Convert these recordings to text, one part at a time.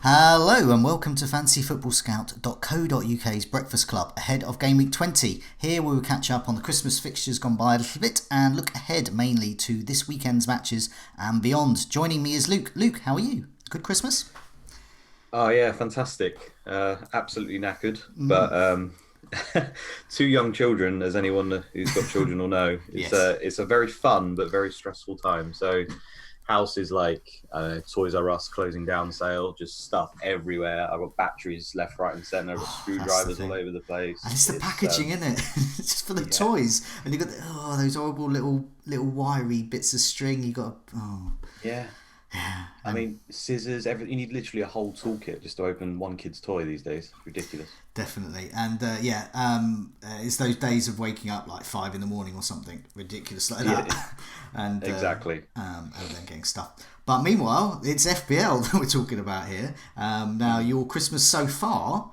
Hello and welcome to fantasyfootballscout.co.uk's Breakfast Club ahead of Game Week 20. Here we will catch up on the Christmas fixtures gone by a little bit and look ahead mainly to this weekend's matches and beyond. Joining me is Luke. Luke, how are you? Good Christmas? Oh yeah, fantastic. Absolutely knackered, but two young children, as anyone who's got children will know, Yes. it's a very fun but very stressful time. So houses like Toys R Us closing down sale, just stuff everywhere. I've got batteries left, right, and centre. I've got Oh, that's the screwdrivers all thing. over the And place. it's the It's packaging, isn't it? It's just for the yeah, toys. And you've got those horrible little wiry bits of string. You got yeah. yeah. I And mean, scissors, everything. You need literally a whole toolkit just to open one kid's toy these days. Ridiculous. definitely. And it's those days of waking up like 5 in the morning or something ridiculous like Yeah, that, and exactly. then getting stuff. But meanwhile, it's FPL that we're talking about here. Now, Mm. your Christmas so far,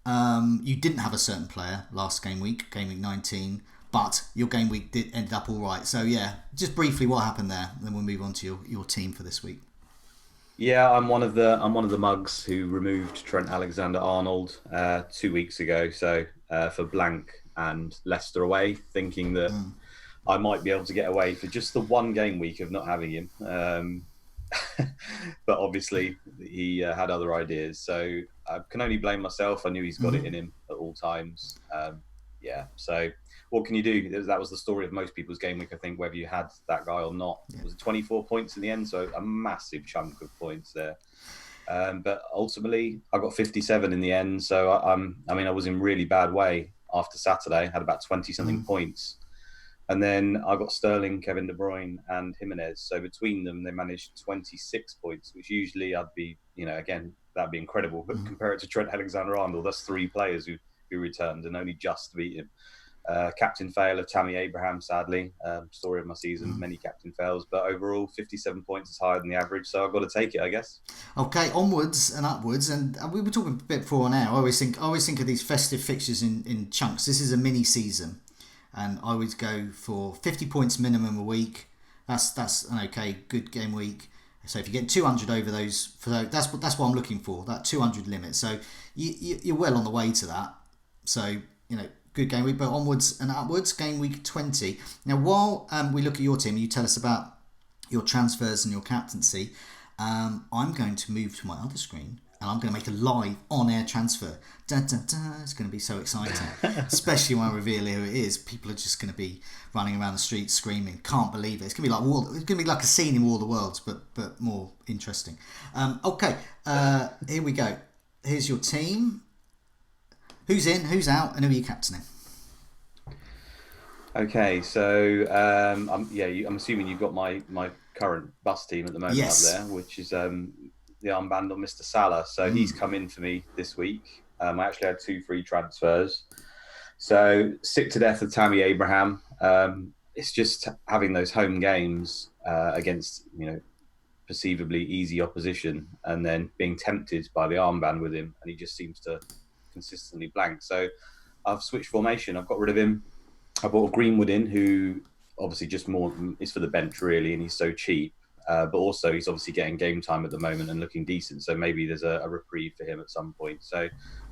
you didn't have a certain player last game week 19, but your game week ended up all right. So yeah, just briefly what happened there, and then we'll move on to your team for this week. Yeah, I'm one of the mugs who removed Trent Alexander-Arnold 2 weeks ago. So for blank and Leicester away, thinking that I might be able to get away for just the one game week of not having him. But obviously he had other ideas, so I can only blame myself. I knew he's got it in him at all times. Yeah, so what can you do? That was the story of most people's game week, I think, whether you had that guy or not. Yeah. It was 24 points in the end, so a massive chunk of points there. But ultimately, I got 57 in the end, so I mean, I was in really bad way after Saturday. Had about 20 something points, and then I got Sterling, Kevin De Bruyne, and Jimenez. So between them, they managed 26 points, which usually I'd be, again, that'd be incredible. But compare it to Trent Alexander-Arnold, that's three players who returned and only just beat him. Captain fail of Tammy Abraham, sadly. Story of my season, many captain fails, but overall 57 points is higher than the average, so I've got to take it, I guess. Okay, onwards and upwards, and we were talking a bit before now. I always think of these festive fixtures in chunks. This is a mini season, and I always go for 50 points minimum a week. That's an okay good game week. So if you get 200 over those, that's what I'm looking for. That 200 limit. So you're well on the way to that. So good game week, but onwards and upwards. Game week 20. Now, while we look at your team, you tell us about your transfers and your captaincy. I'm going to move to my other screen and I'm going to make a live on-air transfer. Dun, dun, dun. It's going to be so exciting, especially when I reveal who it is. People are just going to be running around the streets screaming, "Can't believe it!" It's going to be it's going to be like a scene in War of the Worlds, but more interesting. Okay, here we go. Here's your team. Who's in? Who's out? And who are you captaining? Okay, so I'm assuming you've got my current bus team at the moment up Yes. there, which is the armband on Mr. Salah. So he's come in for me this week. I actually had two free transfers. So sick to death of Tammy Abraham. It's just having those home games against perceivably easy opposition, and then being tempted by the armband with him, and he just seems to consistently blank. So I've switched formation. I've got rid of him. I bought Greenwood in, who obviously just more is for the bench really, and he's so cheap. But also he's obviously getting game time at the moment and looking decent. So maybe there's a reprieve for him at some point. So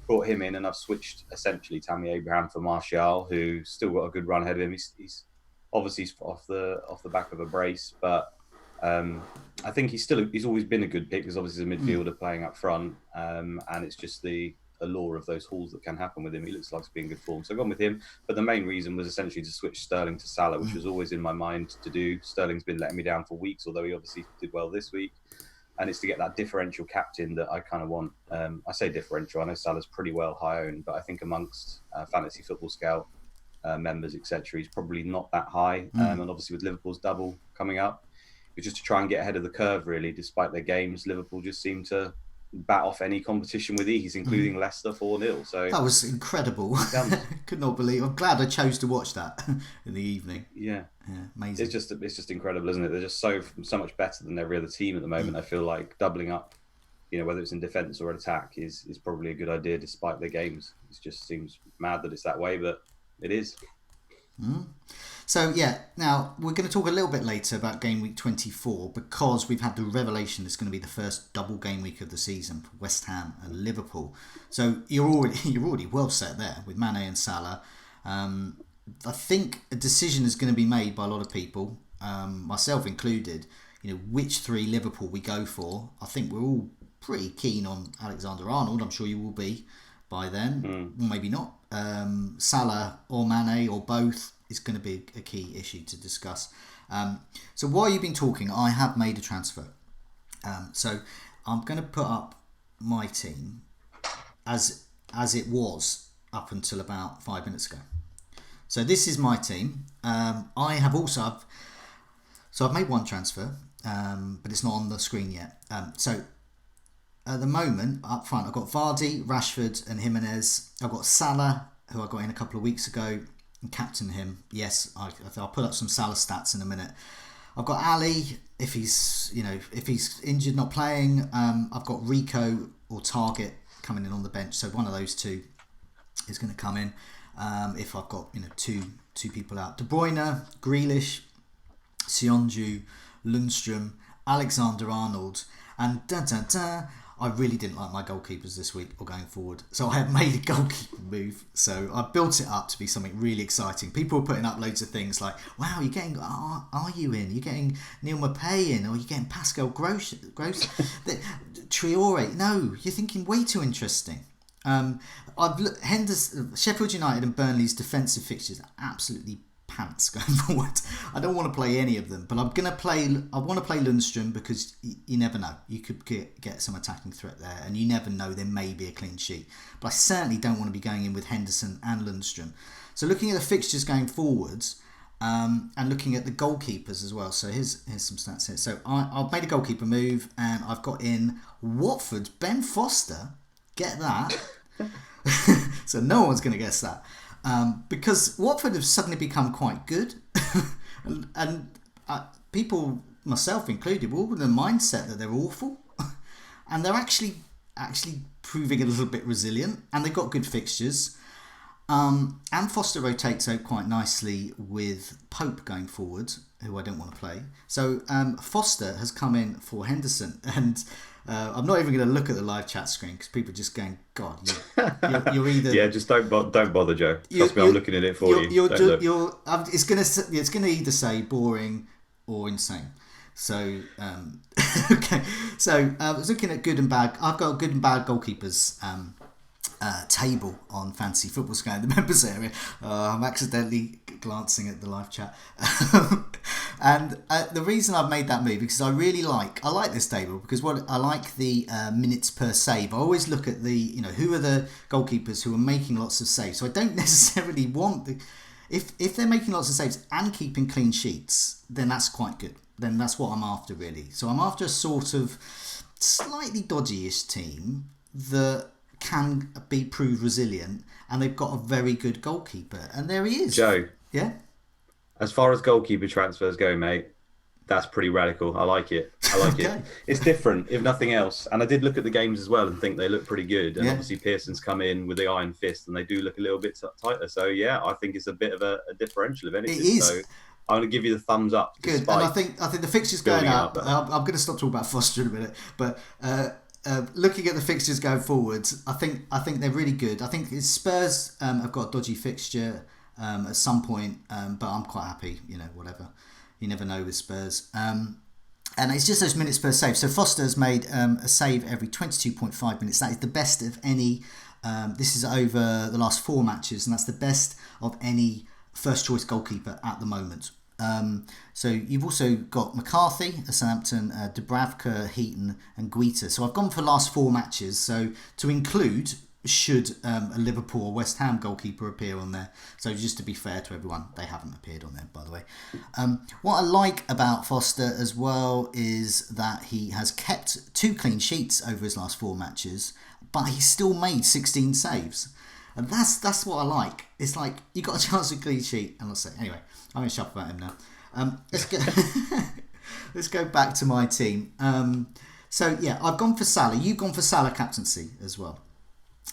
brought him in, and I've switched essentially Tammy Abraham for Martial, who still got a good run ahead of him. He's obviously off the back of a brace, but I think he's always been a good pick because obviously he's a midfielder playing up front, and it's just the allure of those hauls that can happen with him. He looks like to be in good form, so I've gone with him. But the main reason was essentially to switch Sterling to Salah, which was always in my mind to do. Sterling's been letting me down for weeks, although he obviously did well this week. And it's to get that differential captain that I kind of want. I say differential. I know Salah's pretty well high owned, but I think amongst fantasy football scout members, etc., he's probably not that high. And obviously with Liverpool's double coming up, it's just to try and get ahead of the curve. Really, despite their games, Liverpool just seem to bat off any competition with ease, including Leicester 4-0. So That was incredible. here comes. Could not believe. I'm glad I chose to watch that in the evening. Yeah. Yeah, amazing. It's just incredible, isn't it? They're just so much better than every other team at the moment. I feel like doubling up, whether it's in defence or attack, is probably a good idea despite their games. It just seems mad that it's that way, but it is. So yeah, now we're going to talk a little bit later about game week 24 because we've had the revelation it's going to be the first double game week of the season for West Ham and Liverpool. So you're already well set there with Mane and Salah. I think a decision is going to be made by a lot of people, myself included. Which three Liverpool we go for. I think we're all pretty keen on Alexander-Arnold. I'm sure you will be by then. Maybe not. Salah or Mane or both is going to be a key issue to discuss. So while you've been talking, I have made a transfer. So I'm going to put up my team as it was up until about 5 minutes ago. So this is my team. I've made one transfer, but it's not on the screen yet. So at the moment, up front, I've got Vardy, Rashford and Jimenez. I've got Salah, who I got in a couple of weeks ago, and captain him. Yes, I'll put up some Salah stats in a minute. I've got Ali, if he's injured, not playing. I've got Rico or Target coming in on the bench. So one of those two is going to come in. If I've got two people out. De Bruyne, Grealish, Sionju, Lundstrom, Alexander-Arnold, and I really didn't like my goalkeepers this week or going forward. So I have made a goalkeeper move. So I built it up to be something really exciting. People were putting up loads of things like, wow, you're getting, are you in? You're getting Neil Maupay in, or you're getting Pascal Gross, Traore. No, you're thinking way too interesting. Sheffield United and Burnley's defensive fixtures are absolutely pants going forward. I don't want to play any of them, but I want to play Lundstrom because you never know. You could get some attacking threat there, and you never know, there may be a clean sheet. But I certainly don't want to be going in with Henderson and Lundstrom. So looking at the fixtures going forwards, and looking at the goalkeepers as well. So here's some stats here. So I've made a goalkeeper move, and I've got in Watford's Ben Foster. Get that. So no one's going to guess that. Because Watford have suddenly become quite good. and people, myself included, were all in the mindset that they're awful. And they're actually proving a little bit resilient. And they've got good fixtures. And Foster rotates out quite nicely with Pope going forward, who I don't want to play. So Foster has come in for Henderson. And I'm not even going to look at the live chat screen because people are just going, God, you're either... Yeah, just don't bother, Joe. Trust me, I'm looking at it for you. It's going to either say boring or insane. So, okay. So I was looking at good and bad. I've got a good and bad goalkeepers table on Fantasy Football Scan in the members area. I'm accidentally glancing at the live chat. And the reason I've made that move because I like this table because I like the minutes per save. I always look at the who are the goalkeepers who are making lots of saves. So I don't necessarily want if they're making lots of saves and keeping clean sheets, then that's quite good. Then that's what I'm after really. So I'm after a sort of slightly dodgy-ish team that can prove resilient, and they've got a very good goalkeeper, and there he is. Joe. Yeah. As far as goalkeeper transfers go, mate, that's pretty radical. I like it. Okay. It's different, if nothing else. And I did look at the games as well and think they look pretty good. And obviously Pearson's come in with the iron fist, and they do look a little bit tighter. So yeah, I think it's a bit of a differential of anything. It is. So I'm going to give you the thumbs up. Good, and I think the fixtures going up. I'm going to stop talking about Foster in a minute, but. Looking at the fixtures going forward, I think they're really good. I think Spurs have got a dodgy fixture at some point, but I'm quite happy. Whatever. You never know with Spurs. And it's just those minutes per save. So Foster's made a save every 22.5 minutes. That is the best of any. This is over the last 4 matches, and that's the best of any first choice goalkeeper at the moment. So you've also got McCarthy at Southampton, Dubravka, Heaton and Guita. So I've gone for the last 4 matches. So to include, should a Liverpool or West Ham goalkeeper appear on there. So just to be fair to everyone, they haven't appeared on there, by the way. What I like about Foster as well is that he has kept 2 clean sheets over his last 4 matches, but he still made 16 saves. And that's what I like. It's like, you got a chance of clean sheet. And let's say, anyway, I'm going to shut up about him now. Let's go back to my team. So yeah, I've gone for Salah. You've gone for Salah captaincy as well.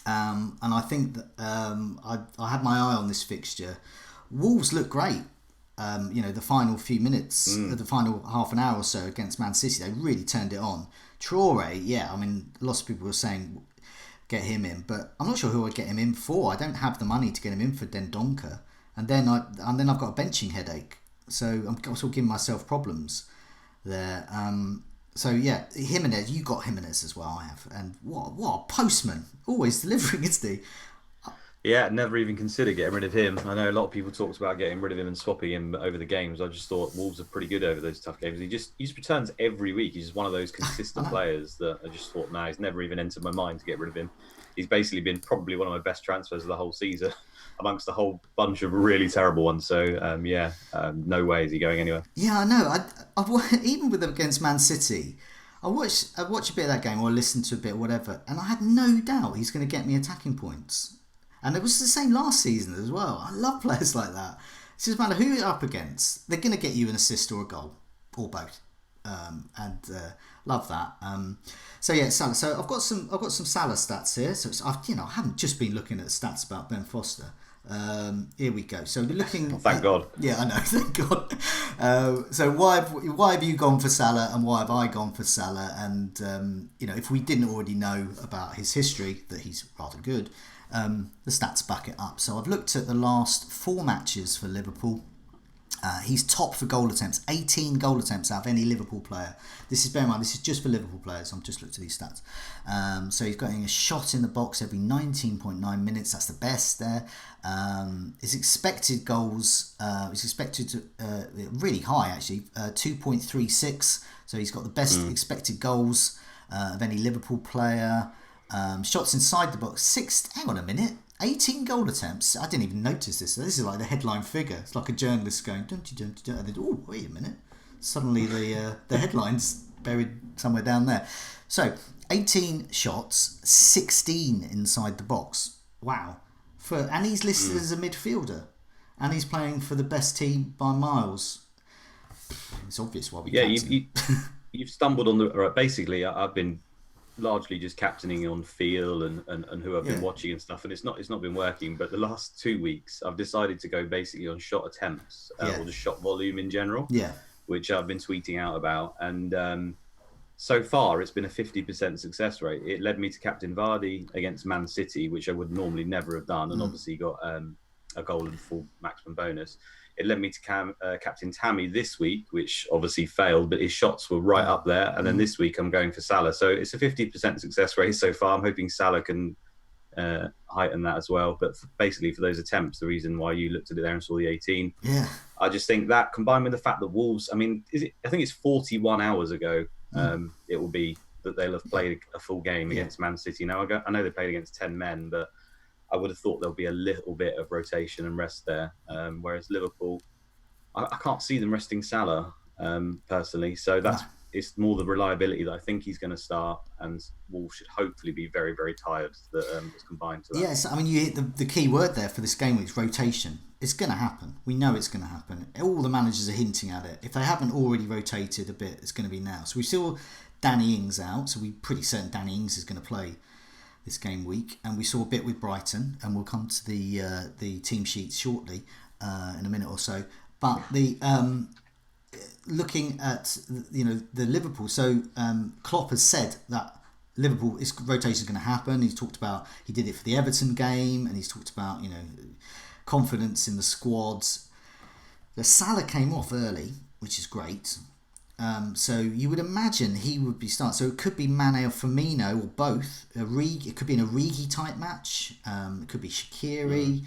And I think that I had my eye on this fixture Wolves look great. The final few minutes, the final half an hour or so against Man City, they really turned it on. Traore, yeah, I mean, lots of people were saying get him in, but I'm not sure who I'd get him in for. I don't have the money to get him in for Dendoncker, and then I've got a benching headache, so I'm sort of giving myself problems there. So yeah, Jimenez, you got Jimenez as well. I have, and what a postman, always delivering, isn't he? Yeah, never even considered getting rid of him. I know a lot of people talked about getting rid of him and swapping him over the games. I just thought Wolves are pretty good over those tough games. He just returns every week. He's just one of those consistent players that I just thought, he's never even entered my mind to get rid of him. He's basically been probably one of my best transfers of the whole season, amongst a whole bunch of really terrible ones. So no way is he going anywhere. Yeah, I know. Even with them against Man City, I watched a bit of that game or listened to a bit or whatever, and I had no doubt he's going to get me attacking points. And it was the same last season as well. I love players like that. It doesn't matter who you're up against; they're going to get you an assist or a goal, or both. Love that. Salah. So I've got some Salah stats here. So I haven't just been looking at the stats about Ben Foster. Here we go. So we're looking. Thank God. Yeah, I know. Thank God. So why have you gone for Salah and why have I gone for Salah? And if we didn't already know about his history, that he's rather good. The stats back it up. So I've looked at the last 4 matches for Liverpool. He's top for goal attempts, 18 goal attempts out of any Liverpool player. Bear in mind, this is just for Liverpool players. I've just looked at these stats. So he's getting a shot in the box every 19.9 minutes. That's the best there. His expected goals, he's expected to really high actually, 2.36. So he's got the best expected goals of any Liverpool player. Shots inside the box, hang on a minute, 18 goal attempts. I didn't even notice this. This is like the headline figure. It's like a journalist going, don't you, and then, oh, wait a minute. Suddenly the headline's buried somewhere down there. So, 18 shots, 16 inside the box. Wow. And he's listed as a midfielder. And he's playing for the best team by miles. It's obvious why we you've stumbled on the... Basically, I've been largely just captaining on feel and who I've been watching and stuff, and it's not been working. But the last 2 weeks I've decided to go basically on shot attempts or just shot volume in general, which I've been tweeting out about, and so far it's been a 50% success rate. It led me to captain Vardy against Man City, which I would normally never have done, and obviously got a goal and full maximum bonus. It led me to captain Tammy this week, which obviously failed, but his shots were right up there. And then this week I'm going for Salah. So it's a 50% success rate so far. I'm hoping Salah can heighten that as well. But basically for those attempts, the reason why you looked at it there and saw the 18, I just think that combined with the fact that Wolves, I think it's 41 hours ago it will be that they'll have played a full game against Man City. Now, I know they played against 10 men, but I would have thought there'll be a little bit of rotation and rest there. Whereas Liverpool, I can't see them resting Salah personally. So it's more the reliability that I think he's going to start, and Wolves should hopefully be very, very tired that is combined to that. Yes, I mean, you hit the key word there for this game week, rotation. It's going to happen. We know it's going to happen. All the managers are hinting at it. If they haven't already rotated a bit, it's going to be now. So we saw Danny Ings out, so we're pretty certain Danny Ings is going to play this game week, and we saw a bit with Brighton, and we'll come to the team sheets shortly in a minute or so. But the looking at the Liverpool, so Klopp has said that Liverpool rotation is going to happen. He's talked about he did it for the Everton game, and he's talked about confidence in the squads. The Salah came off early, which is great. So you would imagine he would be starting. So it could be Mane or Firmino or both. It could be an Origi type match. It could be Shaqiri.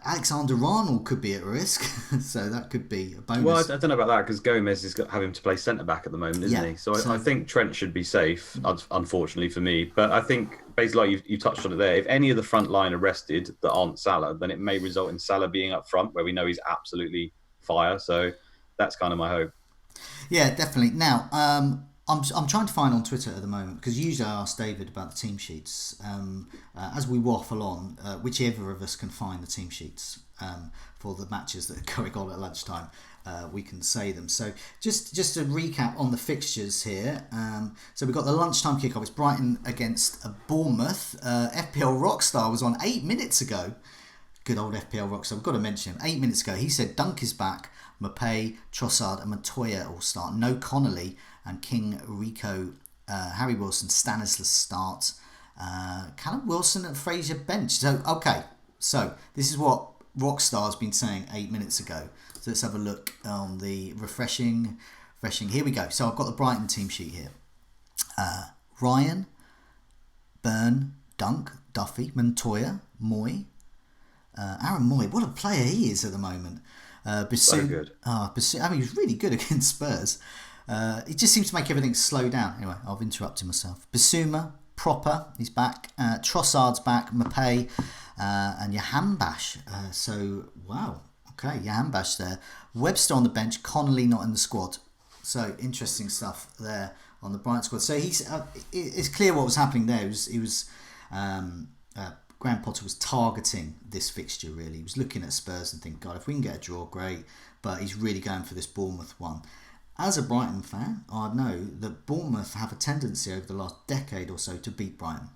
Alexander-Arnold could be at risk. So that could be a bonus. Well, I don't know about that because Gomez is having to play centre-back at the moment, isn't he? So I think Trent should be safe, unfortunately for me. But I think, basically, like you touched on it there, if any of the front line are rested that aren't Salah, then it may result in Salah being up front, where we know he's absolutely fire. So that's kind of my hope. Yeah, definitely. Now, I'm trying to find on Twitter at the moment, because usually I ask David about the team sheets. As we waffle on, whichever of us can find the team sheets for the matches that are going on at lunchtime, we can say them. So just to recap on the fixtures here. So we've got the lunchtime kickoff. It's Brighton against Bournemouth. FPL Rockstar was on 8 minutes ago. good old FPL Rockstar. I've got to mention him. 8 minutes ago, he said Dunk is back, Maupay, Trossard and Montoya all start. No Connolly and King, Rico, Harry Wilson, Stanislas start. Callum Wilson and Fraser bench. So, okay. So, this is what Rockstar's been saying 8 minutes ago. So, let's have a look on the refreshing. Here we go. So, I've got the Brighton team sheet here. Ryan, Byrne, Dunk, Duffy, Montoya, Moy. Aaron Moy, what a player he is at the moment. So good. I mean, he's really good against Spurs. He just seems to make everything slow down. Anyway, I've interrupted myself. Basuma, Proper, he's back. Trossard's back. Maupay and Jahanbash. So, wow. Okay, Jahanbash there. Webster on the bench. Connolly not in the squad. So, interesting stuff there on the Brighton squad. So, it's clear what was happening there. Graham Potter was targeting this fixture, really. He was looking at Spurs and thinking, God, if we can get a draw, great. But he's really going for this Bournemouth one. As a Brighton fan, I know that Bournemouth have a tendency over the last decade or so to beat Brighton.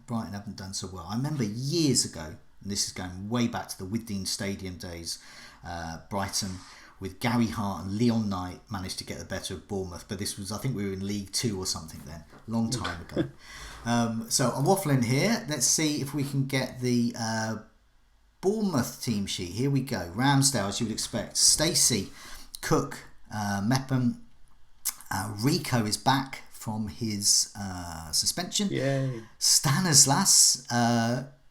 Brighton haven't done so well. I remember years ago, and this is going way back to the Withdean Stadium days, Brighton with Gary Hart and Leon Knight managed to get the better of Bournemouth. But this was, I think we were in League 2 or something then, long time ago. So I'm waffling here. Let's see if we can get the Bournemouth team sheet. Here we go. Ramsdale, as you would expect. Stacey, Cook, Mepham. Rico is back from his suspension. Yay. Stanislas.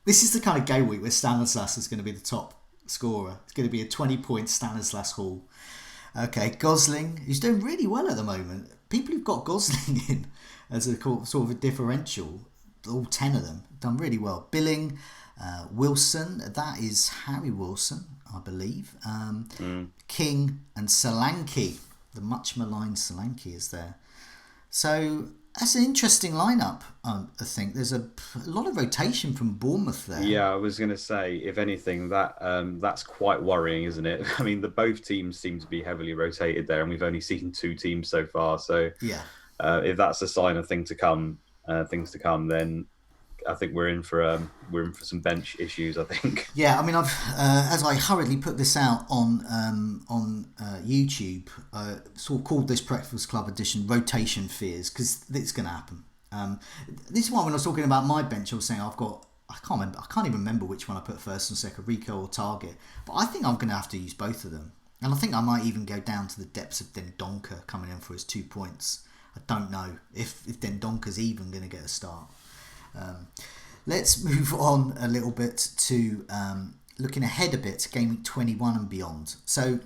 This is the kind of game week where Stanislas is going to be the top scorer. It's going to be a 20-point Stanislas haul. Okay, Gosling, who's doing really well at the moment. People who've got Gosling in as a sort of a differential, all 10 of them, done really well. Billing, Wilson, that is Harry Wilson, I believe. King and Solanke, the much maligned Solanke is there. So that's an interesting lineup, I think. There's a lot of rotation from Bournemouth there. Yeah, I was going to say, if anything, that's quite worrying, isn't it? I mean, both teams seem to be heavily rotated there, and we've only seen 2 teams so far. So yeah, if that's a sign of things to come, then I think we're in for some bench issues, I think. Yeah, I mean, I've as I hurriedly put this out on YouTube, sort of called this Breakfast Club edition "Rotation Fears" because it's going to happen. This is why when I was talking about my bench, I was saying I can't even remember which one I put first and second, Rico or Target. But I think I'm going to have to use both of them, and I think I might even go down to the depths of Dendoncker coming in for his 2 points. I don't know if Dendonker's even going to get a start. Let's move on a little bit to looking ahead a bit to Game Week 21 and beyond. So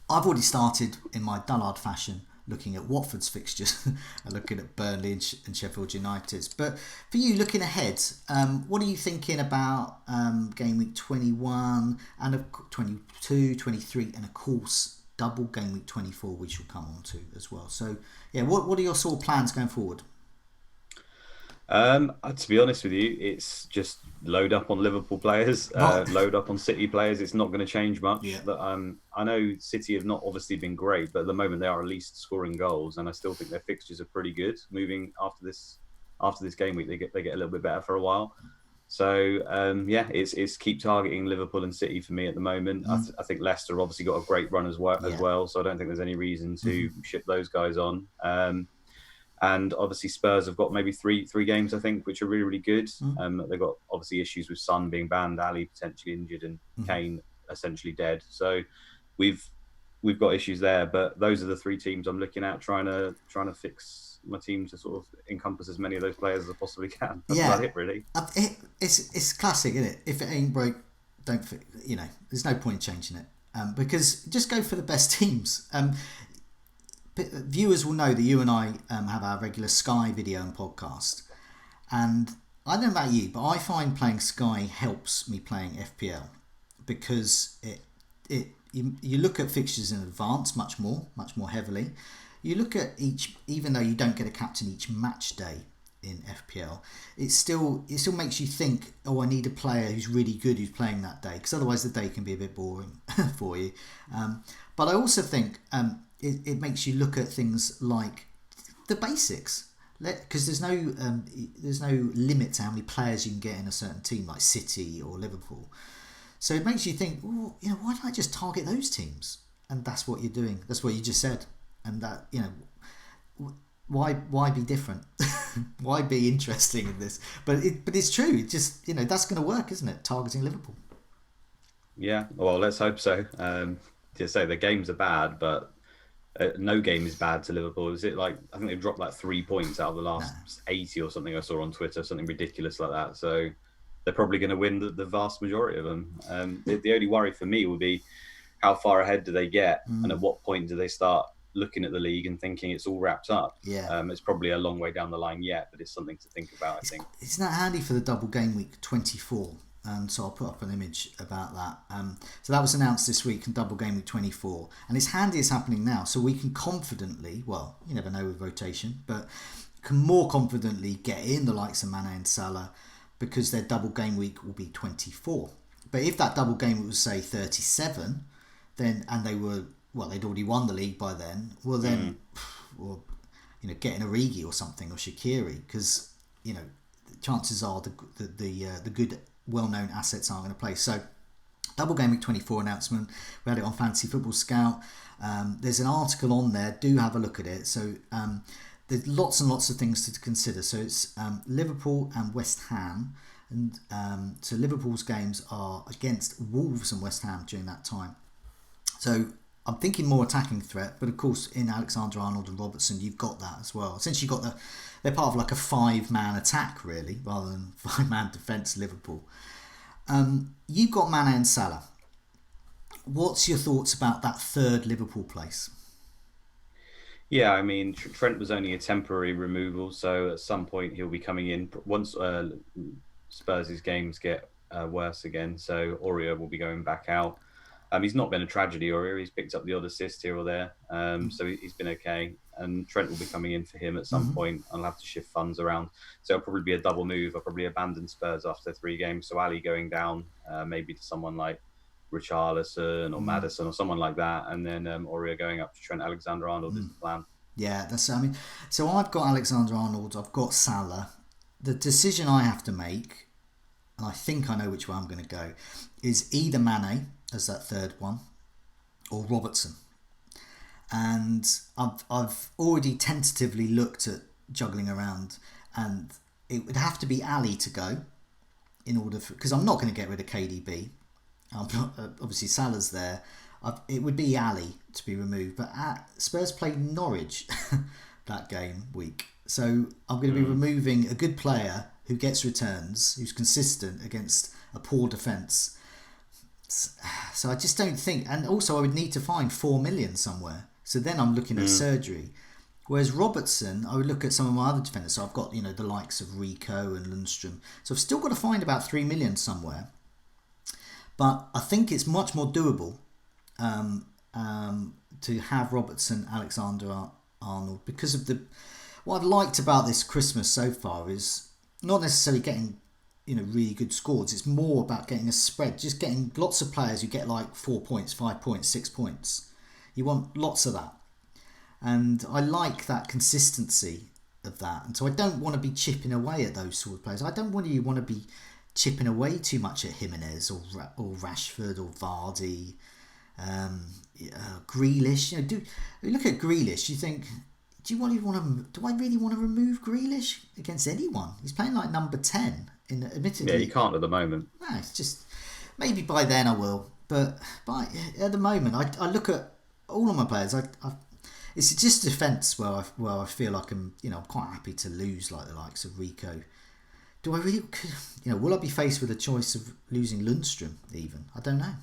I've already started in my dullard fashion looking at Watford's fixtures and looking at Burnley and Sheffield United's. But for you, looking ahead, what are you thinking about Game Week 21 and 22, 23 and of course Double Game Week 24 which we'll come on to as well. So yeah, what are your sort of plans going forward? To be honest with you, it's just load up on Liverpool players, load up on City players. It's not going to change much. Yeah. But I know City have not obviously been great, but at the moment they are at least scoring goals, and I still think their fixtures are pretty good. Moving after this game week, they get a little bit better for a while. So it's keep targeting Liverpool and City for me at the moment. I think Leicester have obviously got a great run as well, so I don't think there's any reason to ship those guys on. And obviously Spurs have got maybe three games, I think, which are really, really good. They've got obviously issues with Son being banned, Ali potentially injured, and Kane essentially dead. So we've got issues there. But those are the 3 teams I'm looking at, trying to fix my team to sort of encompass as many of those players as I possibly can. That's about it, really. It's classic, isn't it? If it ain't broke, don't fix. There's no point in changing it because just go for the best teams. Viewers will know that you and I have our regular Sky video and podcast, and I don't know about you, but I find playing Sky helps me playing FPL because you look at fixtures in advance much more heavily. You look at each, even though you don't get a captain each match day in FPL, it still makes you think, oh, I need a player who's really good who's playing that day, because otherwise the day can be a bit boring for you. But I also think it makes you look at things like the basics. because there's no limit to how many players you can get in a certain team like City or Liverpool. So it makes you think, well, why don't I just target those teams? And that's what you're doing. That's what you just said. And that, why be different? Why be interesting in this? But it's true. It just, that's going to work, isn't it? Targeting Liverpool. Yeah, well, let's hope so. To say the games are bad, but no game is bad to Liverpool. Is it like, I think they've dropped like 3 points out of the last 80 or something I saw on Twitter, something ridiculous like that. So they're probably going to win the vast majority of them. The only worry for me would be how far ahead do they get, and at what point do they start looking at the league and thinking it's all wrapped up? Yeah. It's probably a long way down the line yet, but it's something to think about, I think. Isn't that handy for the Double Gameweek 24? So I'll put up an image about that. So that was announced this week in Double Gameweek 24, and it's handy it's happening now, so we can confidently, well, you never know with rotation, but can more confidently get in the likes of Mane and Salah because their Double Gameweek will be 24. But if that Double Gameweek was say 37, then and they were they'd already won the league by then. Well, then, getting Origi or something or Shaqiri, because chances are the good well-known assets aren't going to play. So, Double Game Week 24 announcement. We had it on Fantasy Football Scout. There's an article on there. Do have a look at it. So, there's lots and lots of things to consider. So, it's Liverpool and West Ham. And so, Liverpool's games are against Wolves and West Ham during that time. So, I'm thinking more attacking threat. But, of course, in Alexander-Arnold and Robertson, you've got that as well. Essentially, you've got they're part of like a 5-man attack, really, rather than 5-man defence, Liverpool. You've got Mane and Salah. What's your thoughts about that third Liverpool place? Yeah, I mean, Trent was only a temporary removal, so at some point he'll be coming in. Once Spurs' games get worse again, so Aurier will be going back out. He's not been a tragedy, Aurier. He's picked up the odd assist here or there, so he's been okay. And Trent will be coming in for him at some point. I'll have to shift funds around. So it'll probably be a double move. I'll probably abandon Spurs after 3 games. So Ali going down, maybe to someone like Richarlison or Maddison or someone like that. And then Aurier going up to Trent Alexander-Arnold is the plan. Yeah, so I've got Alexander-Arnold, I've got Salah. The decision I have to make, and I think I know which way I'm going to go, is either Mane as that third one or Robertson. And I've already tentatively looked at juggling around, and it would have to be Ali to go in order because I'm not going to get rid of KDB. Obviously Salah's there. It would be Ali to be removed, but Spurs play Norwich that game week, so I'm going to be removing a good player who gets returns, who's consistent against a poor defence. So I just don't think, and also I would need to find 4 million somewhere. So then I'm looking at surgery. Whereas Robertson, I would look at some of my other defenders. So I've got, the likes of Rico and Lundstrom. So I've still got to find about 3 million somewhere. But I think it's much more doable to have Robertson, Alexander-Arnold, because of what I've liked about this Christmas so far is not necessarily getting really good scores. It's more about getting a spread, just getting lots of players who get like 4 points, 5 points, 6 points. You want lots of that. And I like that consistency of that. And so I don't want to be chipping away at those sort of players. I don't want to be chipping away too much at Jimenez or Rashford or Vardy, Grealish. You look at Grealish, you think, do I really want to remove Grealish against anyone? He's playing like number 10. Admittedly, yeah, you can't at the moment. No, it's just maybe by then I will. But at the moment, I look at all of my players. It's just defence where I feel like I'm quite happy to lose like the likes of Rico. Do I really? Will I be faced with a choice of losing Lundstrom even? I don't know.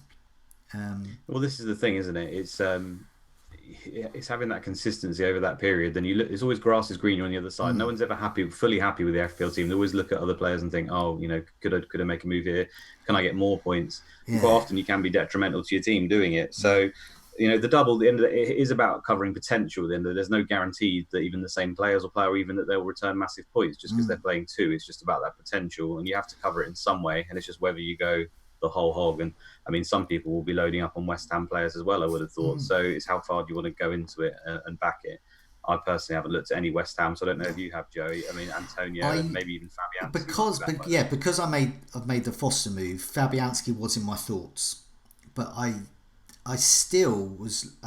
Well, this is the thing, isn't it? It's having that consistency over that period. Then it's always grass is greener on the other side. No one's ever fully happy with the FPL team. They always look at other players and think, oh, could I make a move here? Can I get more points? Yeah. Quite often you can be detrimental to your team doing it. So, the double, the end of it is about covering potential. At the end of it, there's no guarantee that even the same players will play, or even that they'll return massive points just because they're playing 2. It's just about that potential, and you have to cover it in some way. And it's just whether you go the whole hog. And I mean, some people will be loading up on West Ham players as well, I would have thought. So it's how far do you want to go into it and back it. I personally haven't looked at any West Ham, so I don't know if you have, Joey. I mean, Antonio and maybe even Fabianski. Because I've made the Foster move. Fabianski was in my thoughts, but I still was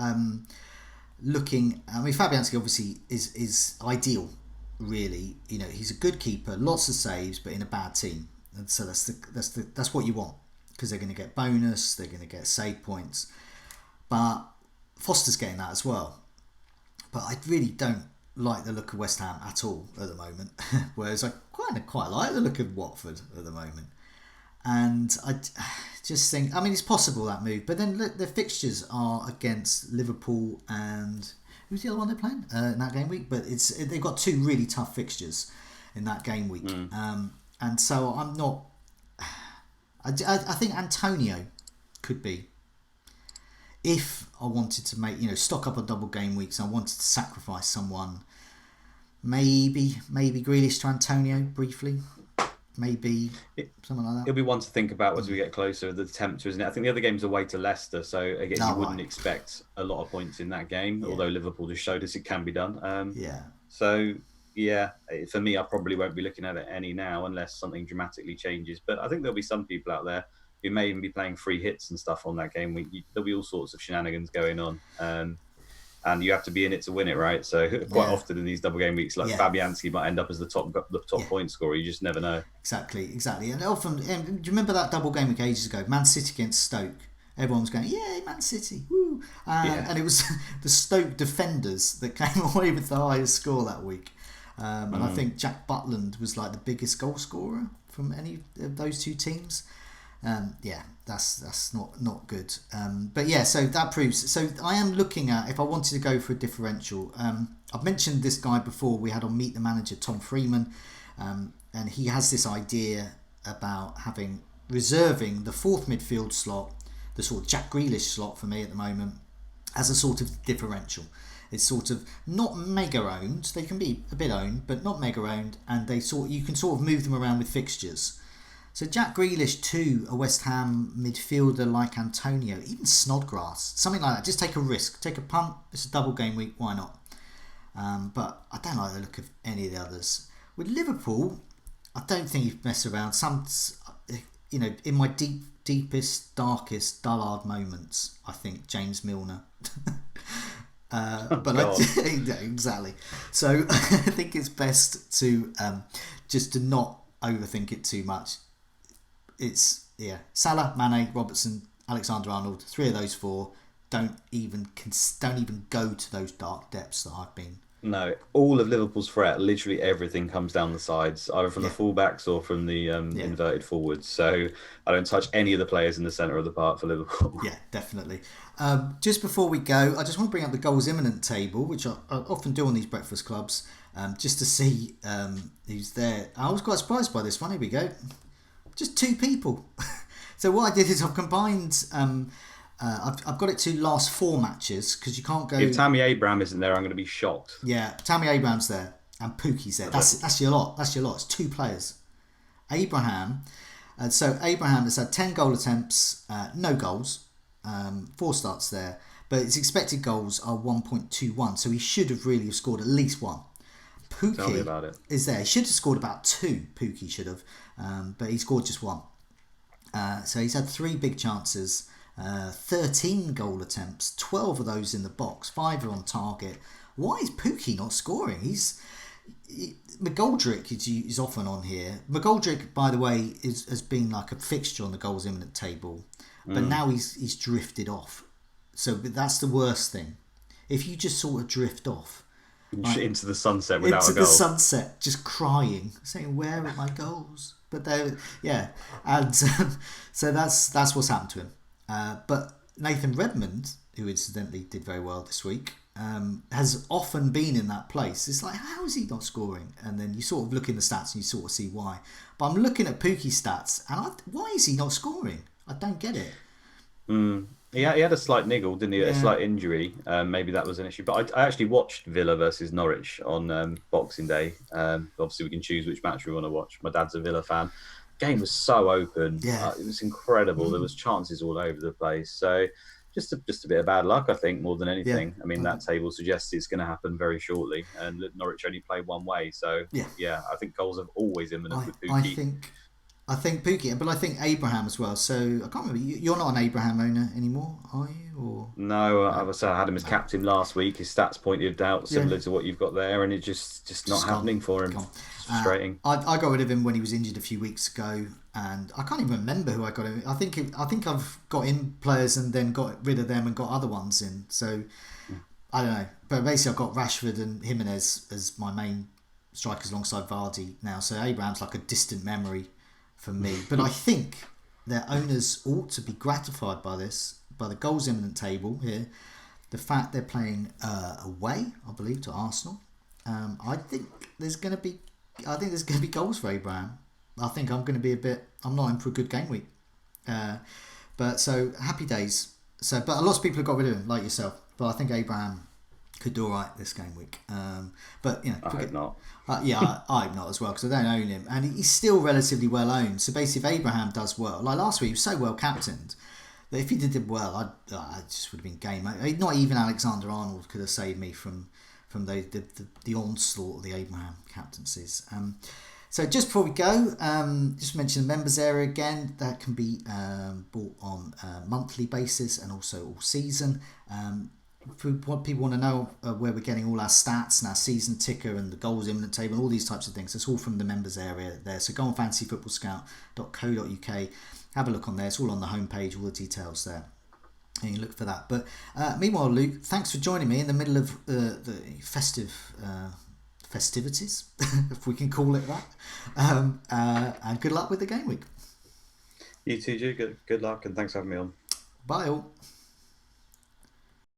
looking. I mean, Fabianski obviously is ideal. Really, he's a good keeper, lots of saves, but in a bad team, and so that's what you want, because they're going to get bonus, they're going to get save points, but Foster's getting that as well. But I really don't like the look of West Ham at all at the moment, whereas I quite like the look of Watford at the moment. And I just think, I mean, it's possible that move, but then look, the fixtures are against Liverpool and who's the other one they're playing in that game week? But they've got two really tough fixtures in that game week, and so I'm not. I think Antonio could be, if I wanted to make stock up on double game weeks. I wanted to sacrifice someone. Maybe Grealish to Antonio briefly. Maybe something like that. It'll be one to think about as we get closer. The tempter, isn't it? I think the other game's away to Leicester, so again, you wouldn't expect a lot of points in that game. Although Liverpool just showed us it can be done. So for me, I probably won't be looking at it any now unless something dramatically changes. But I think there'll be some people out there who may even be playing free hits and stuff on that game week. There'll be all sorts of shenanigans going on. And you have to be in it to win it, right? So quite often in these double game weeks, like Fabianski might end up as the top point scorer. You just never know. Exactly. And often, do you remember that double game week ages ago? Man City against Stoke. Everyone was going, "Yay, Man City, woo!" And it was the Stoke defenders that came away with the highest score that week. And I think Jack Butland was like the biggest goal scorer from any of those two teams. That's not good. So that proves. So I am looking at, if I wanted to go for a differential. I've mentioned this guy before. We had on Meet the Manager, Tom Freeman, and he has this idea about reserving the fourth midfield slot, the sort of Jack Grealish slot for me at the moment, as a sort of differential. It's sort of not mega owned. They can be a bit owned, but not mega owned, and you can sort of move them around with fixtures. So Jack Grealish to a West Ham midfielder like Antonio, even Snodgrass, something like that. Just take a risk, take a punt. It's a double game week, why not? But I don't like the look of any of the others. With Liverpool, I don't think you mess around. In my deepest, darkest, dullard moments, I think James Milner. Exactly. So I think it's best to just to not overthink it too much. It's Salah, Mane, Robertson, Alexander-Arnold. Three of those four. Don't even go to those dark depths that I've been. No, all of Liverpool's threat, literally everything comes down the sides, either from the fullbacks or from the inverted forwards. So I don't touch any of the players in the centre of the park for Liverpool. Yeah, definitely. Just before we go, I just want to bring up the goals imminent table, which I often do on these breakfast clubs, just to see who's there. I was quite surprised by this one. Here we go. Just two people. So what I did is I've combined. I've got it to last four matches, because you can't go. If Tammy Abraham isn't there, I'm going to be shocked. Yeah, Tammy Abraham's there and Pookie's there. That's your lot. It's two players. Abraham. So Abraham has had 10 goal attempts, no goals, 4 starts there, but his expected goals are 1.21. So he should have really scored at least one. Pookie Tell me about it. Is there. He should have scored about 2. Pookie should have, but he scored just 1. So he's had 3 big chances. 13 goal attempts, 12 of those in the box, 5 are on target. Why is Pookie not scoring? McGoldrick is often on here. McGoldrick, by the way, has been like a fixture on the goals imminent table, but now he's drifted off. So that's the worst thing. If you just sort of drift off into the sunset without a goal, into the sunset, just crying, saying, "Where are my goals?" But and so that's what's happened to him. But Nathan Redmond, who incidentally did very well this week, has often been in that place. It's like, how is he not scoring? And then you sort of look in the stats and you sort of see why. But I'm looking at Pookie's stats, and why is he not scoring? I don't get it. He had a slight niggle, didn't he? Yeah. A slight injury. Maybe that was an issue. But I actually watched Villa versus Norwich on Boxing Day. Obviously, we can choose which match we want to watch. My dad's a Villa fan. Game was so open. It was incredible. There was chances all over the place. So just a bit of bad luck, I think, more than Yeah, anything. I mean, that table suggests it's going to happen very shortly, and Norwich only play one way. So, yeah. yeah, I think goals are always imminent with I Pookie. think Pookie, but I think Abraham as well. So I can't remember. You're not an Abraham owner anymore, are you? Or No, no, I had him as captain last week. His stats pointed out yeah, similar to what you've got there, and it's just not just gone, happening for him. gone. It's frustrating. I got rid of him when he was injured a few weeks ago, and I can't even remember who I got him. I think I've got in players and then got rid of them and got other ones in. So I don't know, but basically I've got Rashford and Jimenez as my main strikers alongside Vardy now. So Abraham's like a distant memory for me. But I think their owners ought to be gratified by this, by the goals imminent table here. The fact they're playing away, I believe, to Arsenal. I think there's going to be goals for Abraham. I think I'm going to be I'm not in for a good game week. But so happy days. So, but a lot of people have got rid of him, like yourself. But I think Abraham could do all right this game week. But I hope not. I hope not as well, because I don't own him, and he's still relatively well owned. So basically, if Abraham does well, like last week, he was so well captained that if he did well, I just would have been game. Not even Alexander Arnold could have saved me from the onslaught of the Abraham captaincies. So just before we go, just mention the members area again. That can be bought on a monthly basis and also all season. What people want to know where we're getting all our stats and our season ticker and the goals imminent table and all these types of things. It's all from the members area there. So go on fantasyfootballscout.co.uk, have a look on there. It's all on the homepage, all the details there. And you look for that. But meanwhile, Luke, thanks for joining me in the middle of the festivities, if we can call it that. And good luck with the game week. You too, Ju. Good luck, and thanks for having me on. Bye all.